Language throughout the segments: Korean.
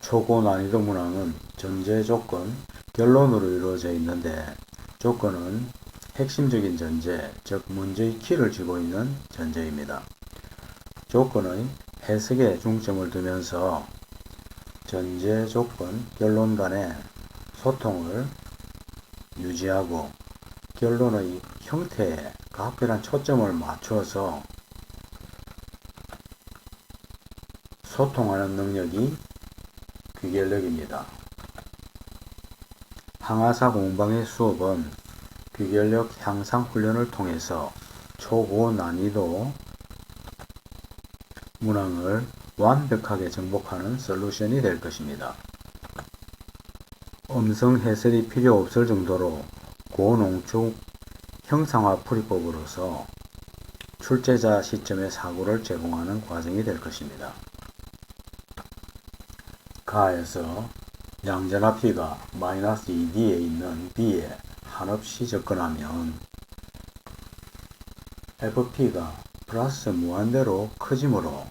초고 난이도 문항은 전제 조건, 결론으로 이루어져 있는데 조건은 핵심적인 전제, 즉 문제의 키를 쥐고 있는 전제입니다. 조건의 해석에 중점을 두면서 전제, 조건, 결론 간의 소통을 유지하고 결론의 형태에 각별한 초점을 맞추어서 소통하는 능력이 귀결력입니다. 항아사 공방의 수업은 귀결력 향상 훈련을 통해서 초고 난이도 문항을 완벽하게 정복하는 솔루션이 될 것입니다. 음성 해설이 필요 없을 정도로 고농축 형상화 풀이법으로서 출제자 시점의 사고를 제공하는 과정이 될 것입니다. 가에서 양전화 P가 -2D에 있는 B에 한없이 접근하면 FP가 플러스 무한대로 커지므로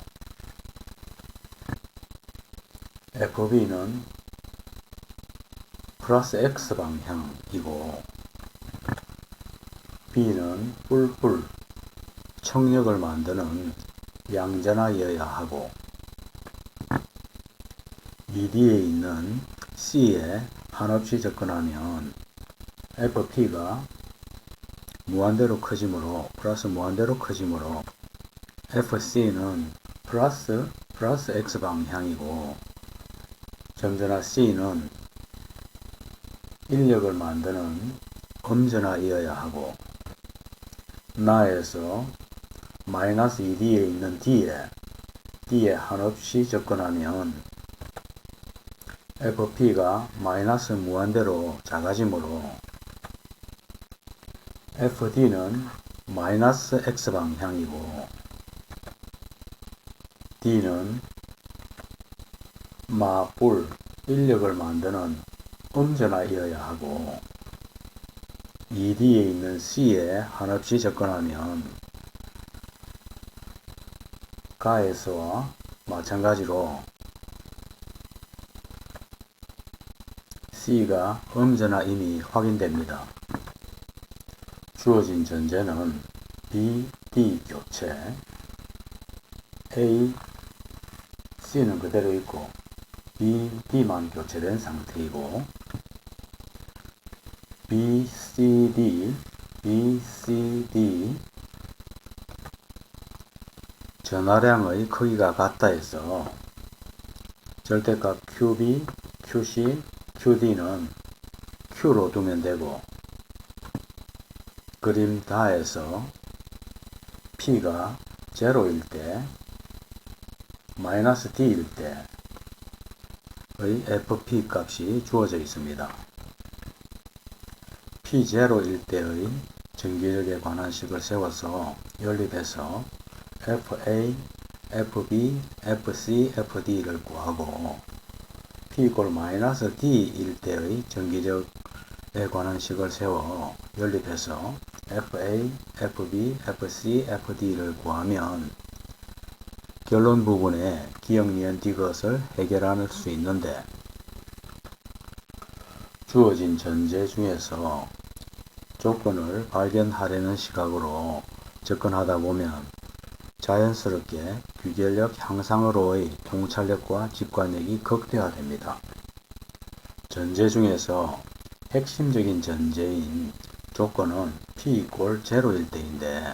FB는 플러스 X 방향이고 B는 뿔뿔 청력을 만드는 양전화이어야 하고 2D에 있는 C에 한없이 접근하면 FP가 무한대로 커지므로 플러스 무한대로 커지므로 FC는 플러스 X 방향이고 점전화 C는 인력을 만드는 음전화이어야 하고 나에서 -2D에 있는 D에 한없이 접근하면 FP가 마이너스 무한대로 작아지므로 FD는 마이너스 X 방향이고 D는 마뿔 인력을 만드는 음전화이어야 하고 2D에 있는 C에 한없이 접근하면 가에서와 마찬가지로 C가 음전화임이 확인됩니다. 주어진 전제는 B, D 교체, A, C는 그대로 있고 B, D만 교체된 상태이고 B, C, D 전화량의 크기가 같다 해서 절대값 QB, QC, QD는 Q로 두면 되고 그림 다에서 P가 0일 때 마이너스 D일 때의 FP 값이 주어져 있습니다. P0일 때의 전기력에 관한 식을 세워서 연립해서 FA, FB, FC, FD를 구하고 P = D일 때의 전기력에 관한 식을 세워 연립해서 FA, FB, FC, FD를 구하면 결론 부분에 기억, 니은, 디귿을 해결할 수 있는데 주어진 전제 중에서 조건을 발견하려는 시각으로 접근하다 보면 자연스럽게 귀결력 향상으로의 통찰력과 직관력이 극대화됩니다. 전제 중에서 핵심적인 전제인 조건은 P = 0일 때인데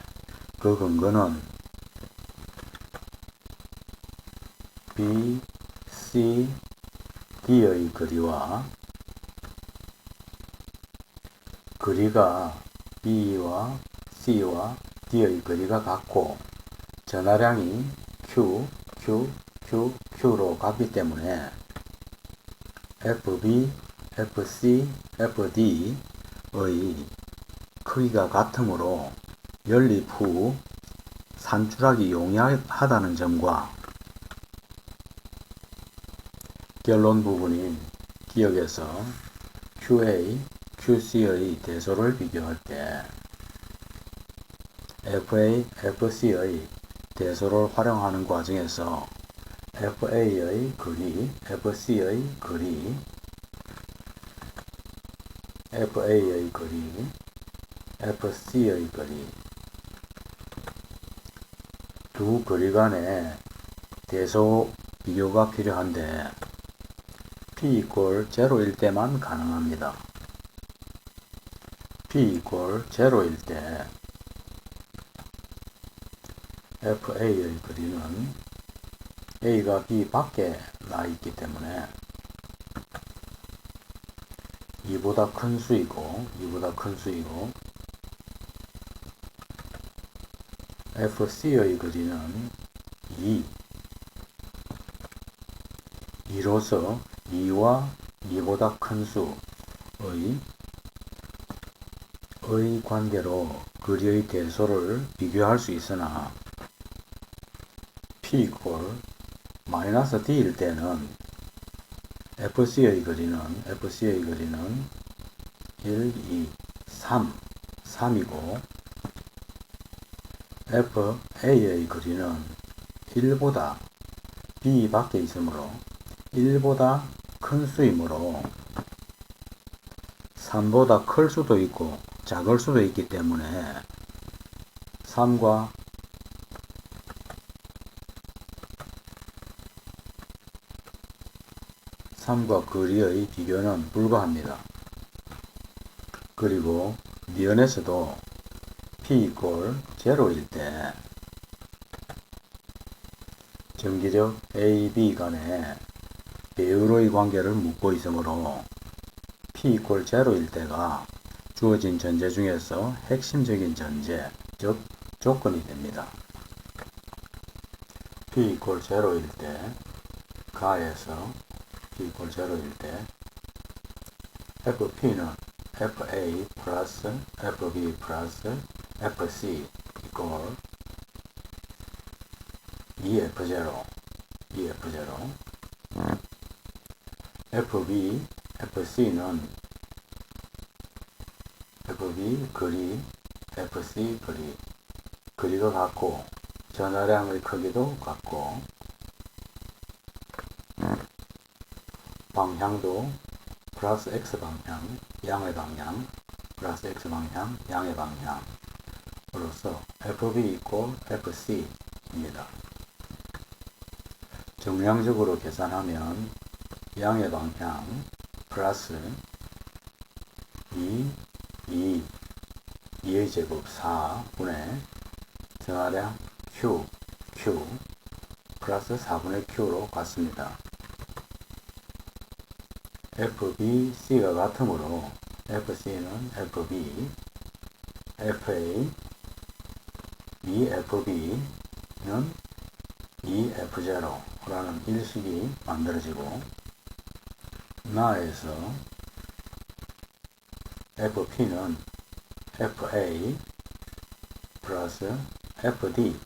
그 근거는 B, C, D의 거리가 B와 C와 D의 거리가 같고 전하량이 Q로 같기 때문에 FB, FC, FD의 크기가 같으므로 연립 후 산출하기 용이하다는 점과 결론 부분인 기억에서 QA, QC의 대소를 비교할 때 FA, FC의 대소를 활용하는 과정에서 FA의 거리, FC의 거리, FA의 거리, FC의 거리. 두 거리 간의 대소 비교가 필요한데 P 이퀄 0일 때만 가능합니다. P 이퀄 0일 때 FA의 거리는 A가 B 밖에 나 있기 때문에 2보다 큰 수이고 FC의 거리는 2로서 2와 2보다 큰 수의 관계로 거리의 대소를 비교할 수 있으나 P 이퀄 마이너스 D일 때는 FC의 거리는 1, 2, 3이고 FA의 거리는 1보다 B 밖에 있으므로 1보다 큰 수이므로 3보다 클 수도 있고 작을 수도 있기 때문에 3과 거리의 비교는 불가합니다. 그리고 니은에서도 P 이퀄 0일 때 정기적 A, B 간의 배율의 관계를 묻고 있으므로 P 이퀄 0일 때가 주어진 전제 중에서 핵심적인 전제, 즉 조건이 됩니다. P 이퀄 0일 때 가에서 P 이퀄 0일 때 FP는 FA 플러스 FB 플러스 FC 이퀄 2F0 FB, FC는 FB 거리, FC 거리가 같고 전하량의 크기도 같고 방향도 플러스 X방향, 양의 방향, 플러스 X방향, 양의 방향으로서 FB 이퀄 FC입니다. 정량적으로 계산하면 양의 방향 플러스 2의 제곱 4분의 전하량 Q 플러스 4분의 Q로 같습니다. FBC가 같으므로 FC는 FB, FA, 2FB는 2F0라는 일식이 만들어지고 나에서 FP는 FA 플러스 FD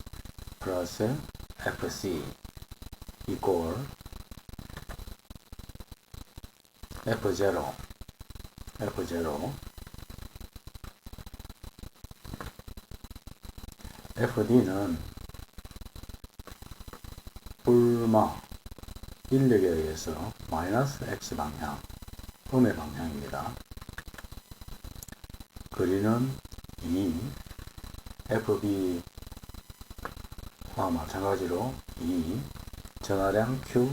플러스 FC 이퀄 F0 FD는 불마 인력에 의해서 마이너스 X방향, 음의 방향입니다. 거리는 2, FB와 마찬가지로 2, 전하량 Q,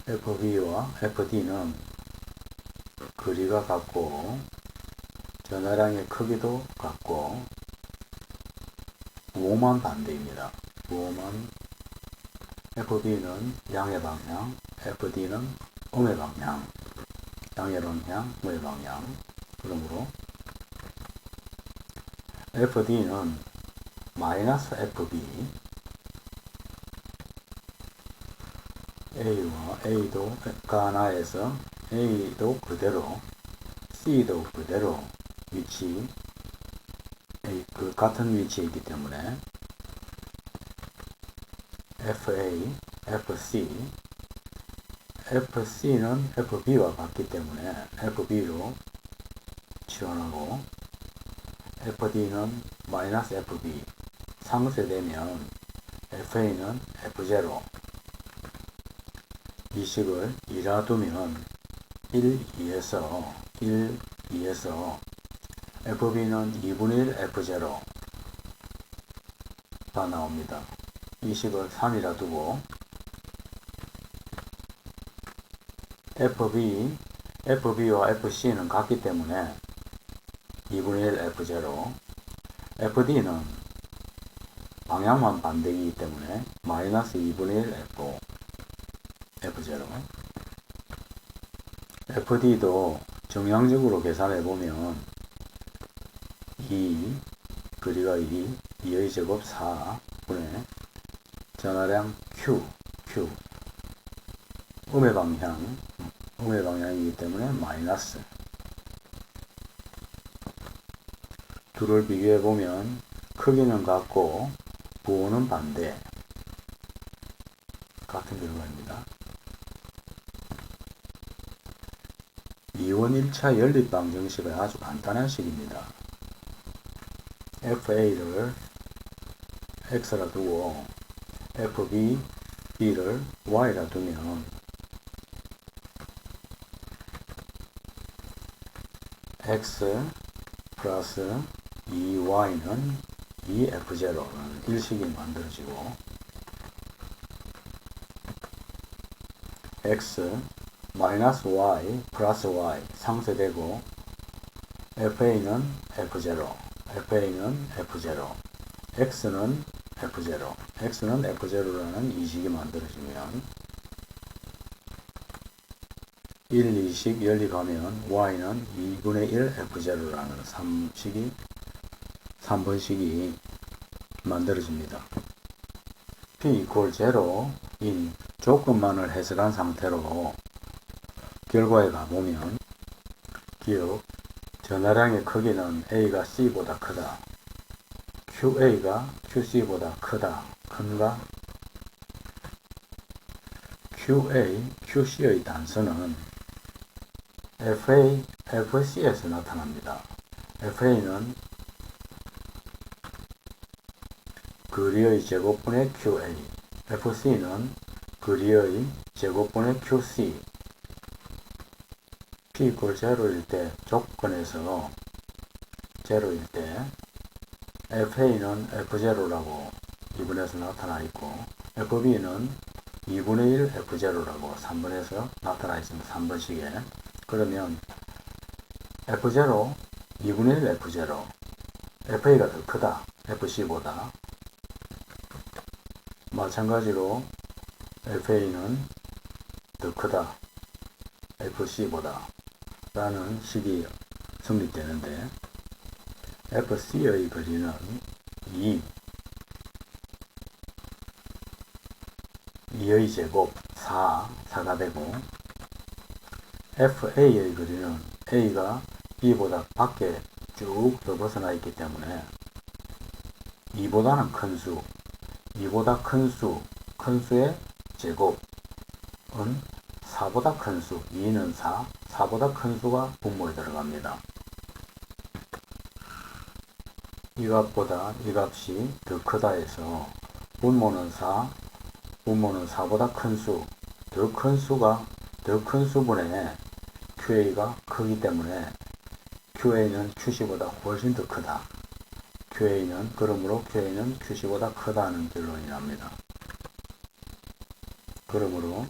FB와 FD는 거리가 같고 전하량의 크기도 같고 부호만 반대입니다. 부호만 FB는 양의 방향, FD는 음의 방향, 양의 방향, 음의 방향. 그러므로 FD는 마이너스 FB, A와 A도 가나에서 A도 그대로, C도 그대로 위치, 같은 위치에 있기 때문에 FA, FC, FC는 FB와 같기 때문에 FB로 치환하고 FD는 마이너스 FB 상쇄되면 FA는 F0. 이 식을 2라 두면 1, 2에서 FB는 2분의 1 F0가 나옵니다. 이 식을 3이라 두고 FB와 FC는 같기 때문에 2분의 1 F0, FD는 방향만 반대이기 때문에 마이너스 2분의 1 F0. FD도 정량적으로 계산해보면 2, 거리가 2의 제곱 4분의 전하량 Q, 음의 방향이기 때문에 마이너스. 둘을 비교해보면 크기는 같고 부호는 반대. 같은 결과입니다. 이원 1차 연립방정식은 아주 간단한 식입니다. FA를 X라 두고 B를 Y라 두면 X 플러스 2Y는 2F0라는 일식이 만들어지고 X 마이너스 Y 플러스 Y 상쇄되고 FA는 F0, X는 F0라는 이식이 만들어지면 1, 2식 연립하면 Y는 2분의 1 F0라는 3번식이 만들어집니다. P equal 0인 조건만을 해석한 상태로 결과에 가보면 기억, 전하량의 크기는 A가 C보다 크다. QA가 QC보다 큰가? QA, QC의 단서는 FA, FC에서 나타납니다. FA는 거리의 제곱분의 QA, FC는 거리의 제곱분의 QC. P equal 0일 때 조건에서 0일 때 FA는 F0라고 2분에서 나타나 있고 FB는 2분의 1 F0라고 3번에서 나타나 있습니다. 3번식에. 그러면 F0, 2분의 1 F0, FA가 더 크다. FC보다. 마찬가지로 FA는 더 크다. FC보다. 라는 식이 성립되는데 FC의 거리는 2의 제곱 4가 되고 FA의 거리는 A가 B보다 밖에 쭉 더 벗어나 있기 때문에 2보다는 큰 큰 수의 제곱은 4보다 큰 수, 2는 4보다 큰 수가 분모에 들어갑니다. 이 값보다 이 값이 더 크다 해서 분모는 4보다 큰 수, 더 큰 수분의 QA가 크기 때문에 QA는 QC보다 훨씬 더 크다. 그러므로 QA는 QC보다 크다는 결론이 납니다. 그러므로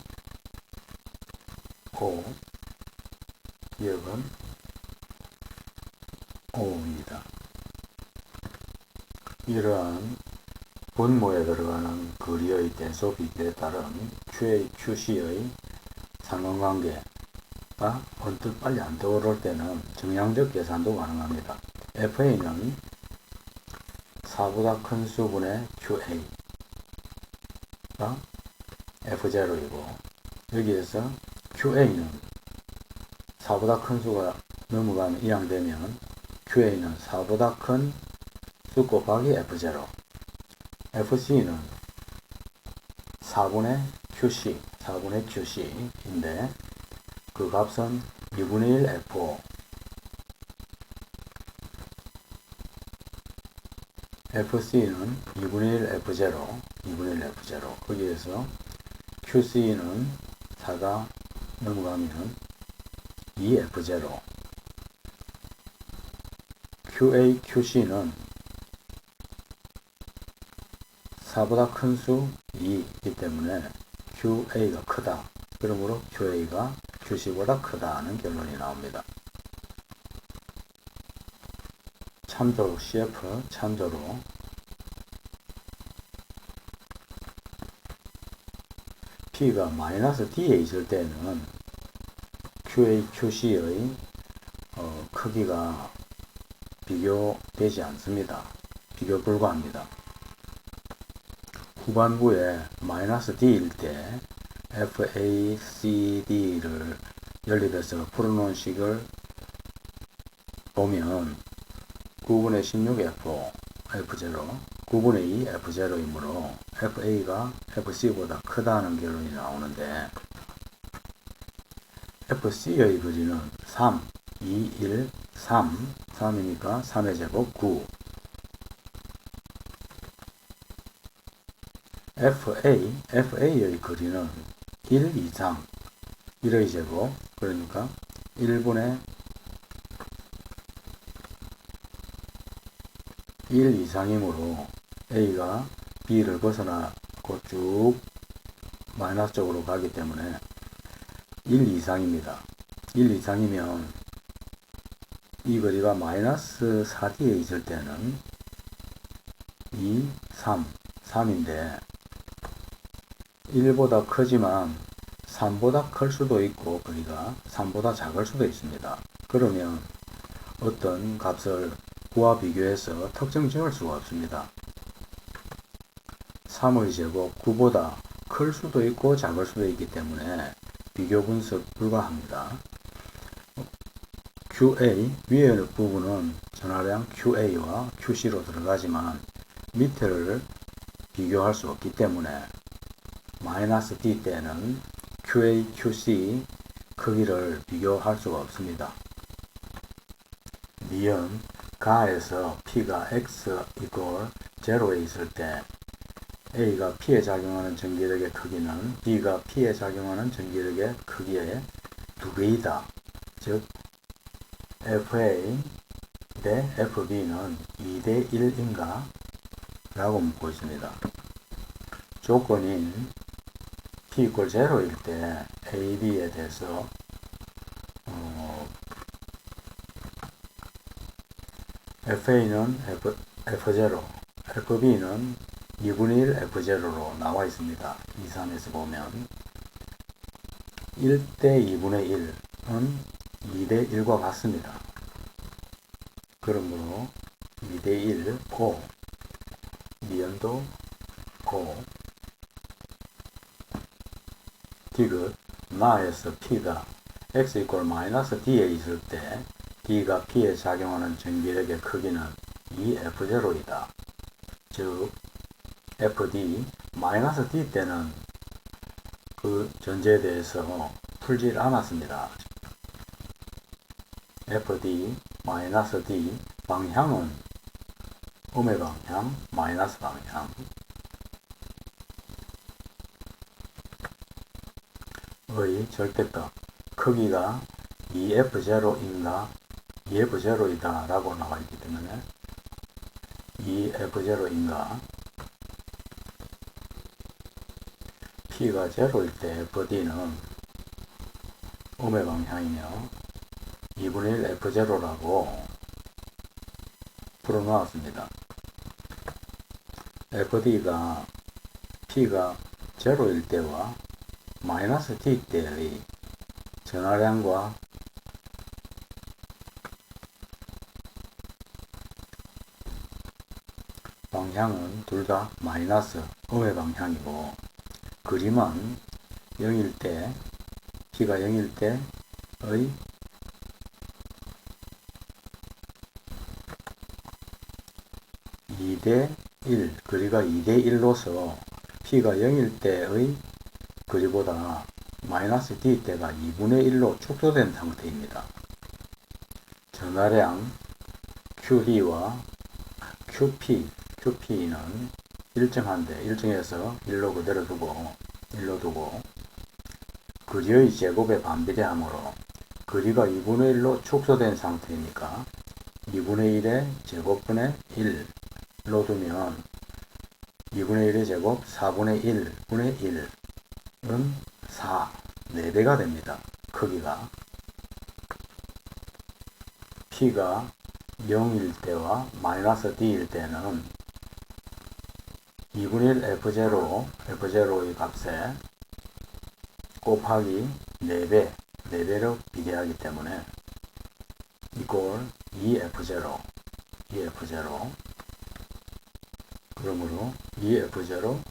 기억은 O입니다. 이러한 분모에 들어가는 거리의 대소 비례에 따른 QA, QC의 상관관계가 언뜻 빨리 안 떠오를 때는 정량적 계산도 가능합니다. FA는 4보다 큰 수분의 QA가 F0이고 여기에서 QA는 4보다 큰 수가 넘어가면 이항되면 QA는 4보다 큰 수 곱하기 F0, FC는 4분의 QC인데 그 값은 2분의 1 FO, FC는 2분의 1 F0, 2분의 1 F0. 거기에서 QC는 4가 넘어가면 2F0. QA, QC는 4보다 큰 수 2이기 때문에 QA가 크다. 그러므로 QA가 QC보다 크다는 결론이 나옵니다. 참조로 CF 참조로 P가 마이너스 D에 있을 때는 QA, QC의 크기가 비교되지 않습니다. 비교 불가합니다. 후반부에 마이너스 D일 때 FACD를 연립해서 풀어놓은 식을 보면 9분의 16F, F0, 9분의 2 F0이므로 FA가 FC보다 크다는 결론이 나오는데 FC의 거리는 3, 2, 1, 3, 3이니까 3의 제곱 9. FA의 거리는 1 이상 1의 제곱 그러니까 1분의 1 이상이므로 A가 B를 벗어나고 쭉 마이너스 쪽으로 가기 때문에 1 이상입니다. 1 이상이면 이 거리가 마이너스 4D에 있을 때는 2, 3, 3인데 1보다 크지만 3보다 클 수도 있고 거리가 3보다 작을 수도 있습니다. 그러면 어떤 값을 9와 비교해서 특정 지을 수가 없습니다. 3의 제곱 9보다 클 수도 있고 작을 수도 있기 때문에 비교 분석 불가합니다. QA 위에 부분은 전하량 QA와 QC로 들어가지만 밑을 비교할 수 없기 때문에 마이너스 D 때는 QA, QC 크기를 비교할 수가 없습니다. 니은 가에서 P가 X 이꼴 0에 있을 때 A가 P에 작용하는 전기력의 크기는 B가 P에 작용하는 전기력의 크기의 2배이다. 즉 FA 대 FB는 2대 1인가? 라고 묻고 있습니다. 조건인 P 이꼴 0일 때 AB에 대해서 FA는 F0, FB는 2분의 1 F0로 나와 있습니다. 2, 3에서 보면 1대 2분의 1은 2대 1과 같습니다. 그러므로 2대 1, 고, 니은도 고, 디귿, 나에서 P가 X 이꼴 마이너스 D에 있을 때 D가 P에 작용하는 전기력의 크기는 2F0이다. 즉 FD 마이너스 D 때는 그 전제에 대해서 풀질 않았습니다. FD 마이너스 D 방향은 음의 방향, 마이너스 방향. 의 절대값 크기가 2F0인가 2F0이다 라고 나와 있기 때문에 2F0인가 P가 0일 때 FD는 음의 방향이며 2분의 1 F0라고 풀어놓았습니다. FD가 P가 0일 때와 마이너스 D 때의 전하량과 방향은 둘 다 마이너스 음의 방향이고 그림은 0일 때 P가 0일 때의 (2대 1) 거리가 2대 1로서 P가 0일 때의 거리보다 마이너스 D 때가 2분의 1로 축소된 상태입니다. 전하량 QD와 QP, 2p는 일정한데 일정해서 1로 그대로 두고 거리의 제곱에 반비례하므로 거리가 2분의 1로 축소된 상태이니까 2분의 1의 제곱분의 1로 두면 2분의 1의 제곱 4분의 1분의 1은 4, 4배가 됩니다. 크기가. P가 0일 때와 마이너스 D일 때는 2분의 1 F0의 값에 곱하기 4배, 4배로 비례하기 때문에 이꼴 2F0 그러므로 2F0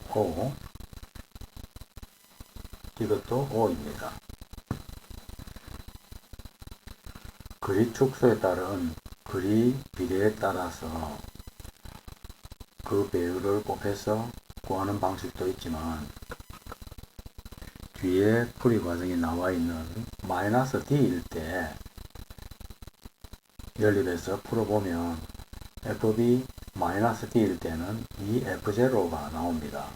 5 이것도 5입니다. 거리 축소에 따른 거리 비례에 따라서 그 배율을 곱해서 구하는 방식도 있지만 뒤에 풀이 과정이 나와 있는 마이너스 D일 때 연립해서 풀어보면 FB 마이너스 D일 때는 2F0가 나옵니다.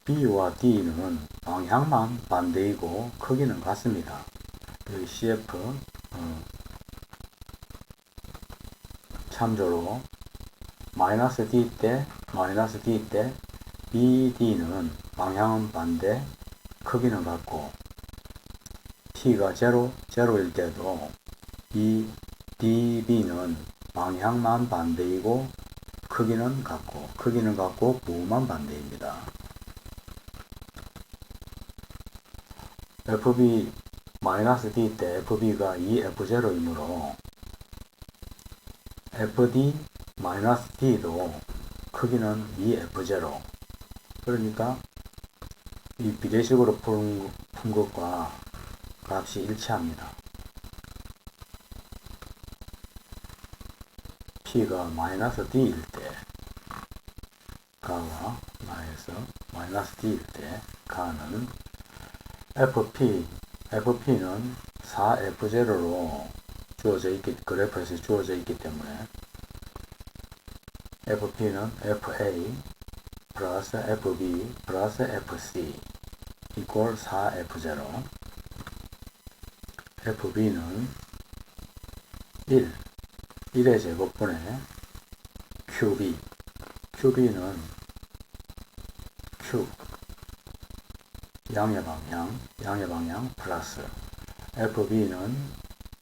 B와 D는 방향만 반대이고 크기는 같습니다. 여기 CF 참조로 마이너스 D 때 BD는 방향은 반대, 크기는 같고 T가 0일 때도 DB는 방향만 반대이고 크기는 같고 부호만 반대입니다. FB 마이너스 D 때 FB가 2F0이므로 FD 마이너스 D도 크기는 2F0. 그러니까 이 비례식으로 푼 것과 값이 일치합니다. P가 마이너스 D일 때 가와 마이너스 D일 때 가는 FP는 4F0로 그래프에서 주어져 있기 때문에 FP는 FA 플러스 FB 플러스 FC 이꼴 4F0 FB는 1의 제곱분의 QB는 Q 양의 방향 플러스 FB는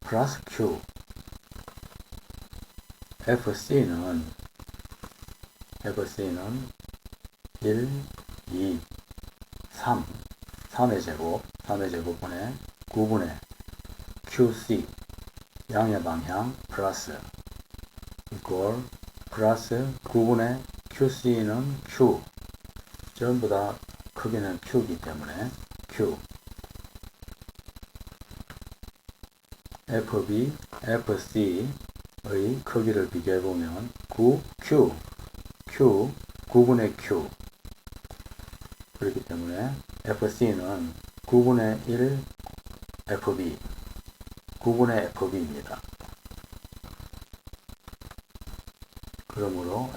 플러스 Q FC는 1, 2, 3의 제곱분의 9분의 QC 양의 방향 플러스 이꼴 플러스 9분의 QC는 Q 전부 다 크기는 Q이기 때문에 Q FB, FC의 크기를 비교해보면 9분의 Q 그렇기 때문에 FC는 9분의 1 FB 9분의 FB입니다. 그러므로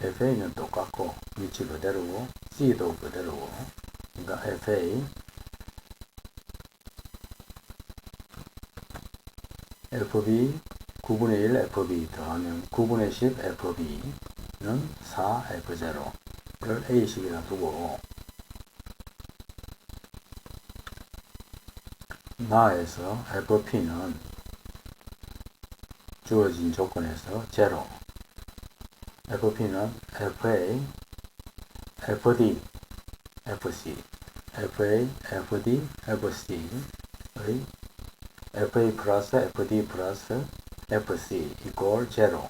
FA는 똑같고 위치 그대로고 C도 그대로고 그러니까 FA FB 9분의 1 FB 더하면 9분의 10 FB는 4F0를 A식이라 두고 나에서 FP는 주어진 조건에서 0 FP는 FA, FD, FC FA, FD, FC의 FA 플러스 FD 플러스 FC 이꼴 0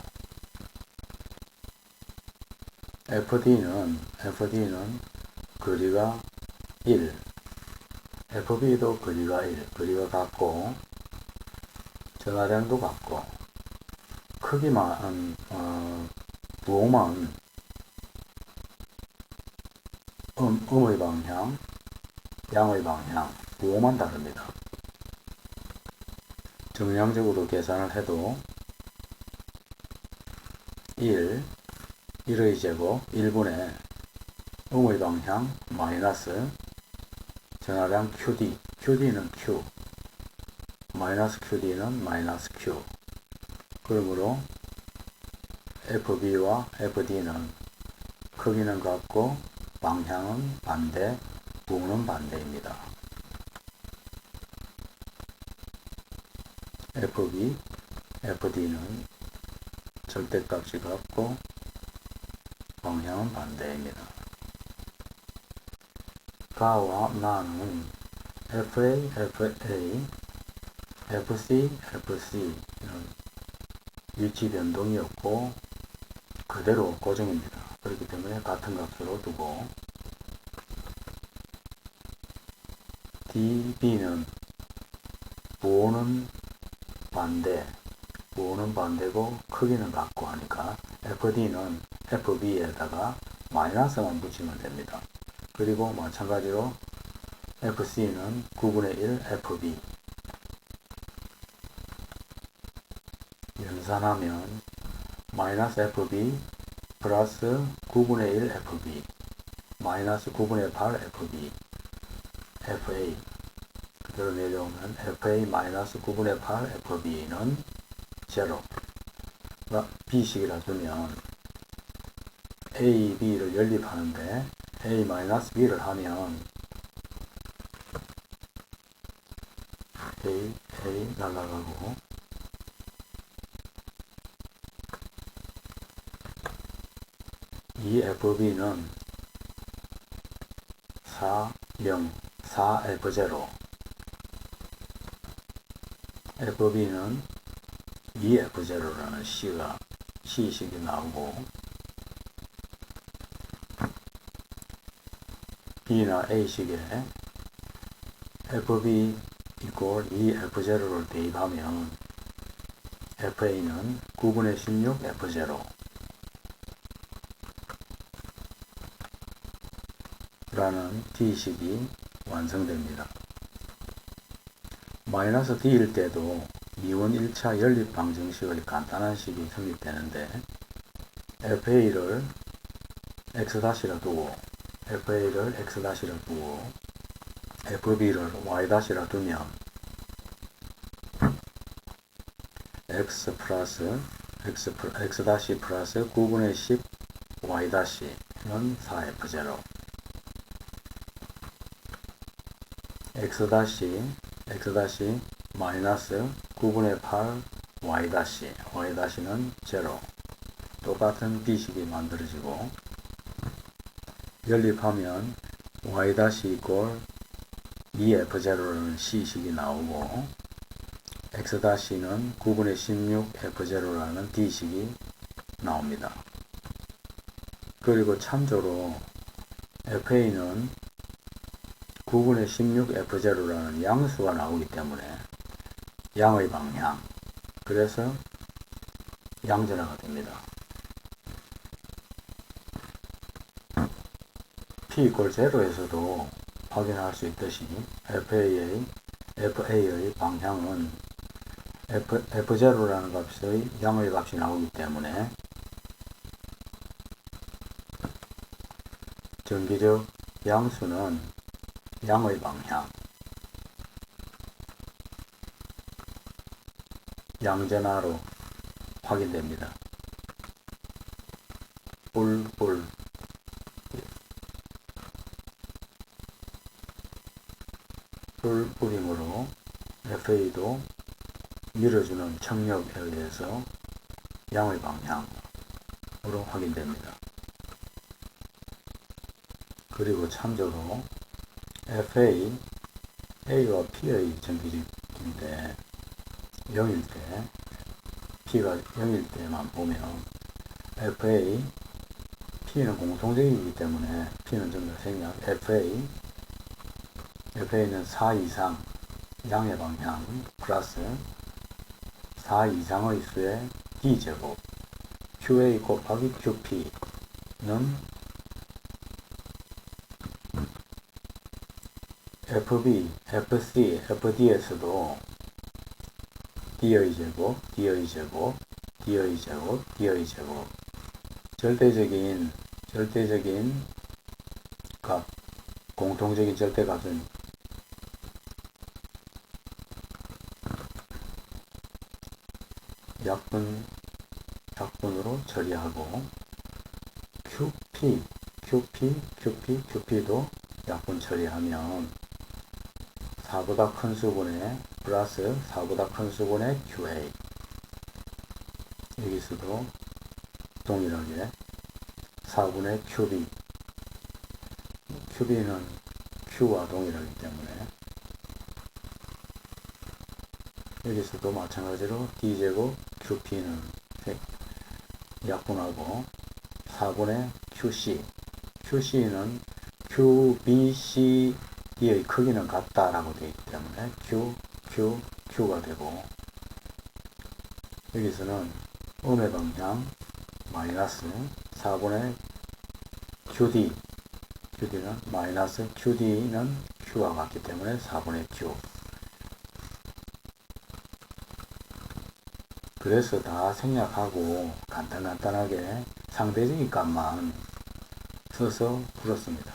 FD는 거리가 1 FB도 거리가 1 거리가 같고 전화량도 같고 크기만 부호만 음의 방향 양의 방향 부호만 다릅니다. 정량적으로 계산을 해도 1의 제곱 1분의 음의 방향 마이너스 전하량 QD, QD는 Q, 마이너스 QD는 마이너스 Q. 그러므로 FB와 FD는 크기는 같고 방향은 반대, 부는 반대입니다. FB, FD는 절대값이 같고 방향은 반대입니다. 가와 나는 FA, FA, FC, FC는 위치 변동이 없고 그대로 고정입니다. 그렇기 때문에 같은 값으로 두고 DB는 부호는 반대고 크기는 같고 하니까 FD는 FB에다가 마이너스만 붙이면 됩니다. 그리고 마찬가지로 FC는 9분의 1 FB 연산하면 마이너스 FB 플러스 9분의 1 FB 마이너스 9분의 8 FB FA 그대로 내려오면 FA 마이너스 9분의 8 FB는 제로 B식이라 두면 A, B를 연립하는데 A 마이너스 B를 하면 A 날라가고 이 FB는 4, 4F0 FB는 2F0라는 C식이 나오고 B나 A식에 FB 이꼴 2F0를 대입하면 FA는 9분의 16 F0 라는 D식이 완성됩니다. 마이너스 D일 때도 미분 1차 연립 방정식의 간단한 식이 성립되는데 FA를 X'라 두고 FA를 X'라 두고 FB를 Y' 두면 X 플러스 X' 플러스 9분의 10 Y'는 4F0 X' 마이너스 9분의 8 Y'는 0 똑같은 B식이 만들어지고 연립하면 Y' 이꼴 2F0라는 C식이 나오고 X'는 9분의 16 F0라는 D식이 나옵니다. 그리고 참조로 FA는 9분의 16 F0라는 양수가 나오기 때문에 양의 방향 그래서 양전화가 됩니다. P 이꼴 0에서도 확인할 수 있듯이 FA의 방향은 F0라는 값의 양의 값이 나오기 때문에 정기적 양수는 양의 방향 양전화로 확인됩니다. 뿔이므로 FA도 밀어주는 청력에 의해서 양의 방향으로 확인됩니다. 그리고 참조로 A와 P의 정기적인데 0일 때 P가 0일 때만 보면 P는 공통적이기 때문에 P는 전부 생략 FA는 4 이상 양의 방향 플러스 4 이상의 수의 D제곱 QA 곱하기 QP는 FB, FC, FD에서도 D의 제곱, D의 제곱, D의 제곱, D의 제곱 절대적인 값, 공통적인 절대값은 약분으로 처리하고 QP도 약분 처리하면 4보다 큰 수분에 플러스 4보다 큰 수분의 QA. 여기서도 동일하게 4분의 QB는 Q와 동일하기 때문에 여기서도 마찬가지로 D제곱 QP는 약분하고 4분의 QC는 QBCD의 크기는 같다라고 되어 있기 때문에 Q가 되고, 여기서는 음의 방향 마이너스 4분의 QD는 마이너스 QD는 Q와 같기 때문에 4분의 Q. 그래서 다 생략하고 간단하게 상대적인 값만 써서 풀었습니다.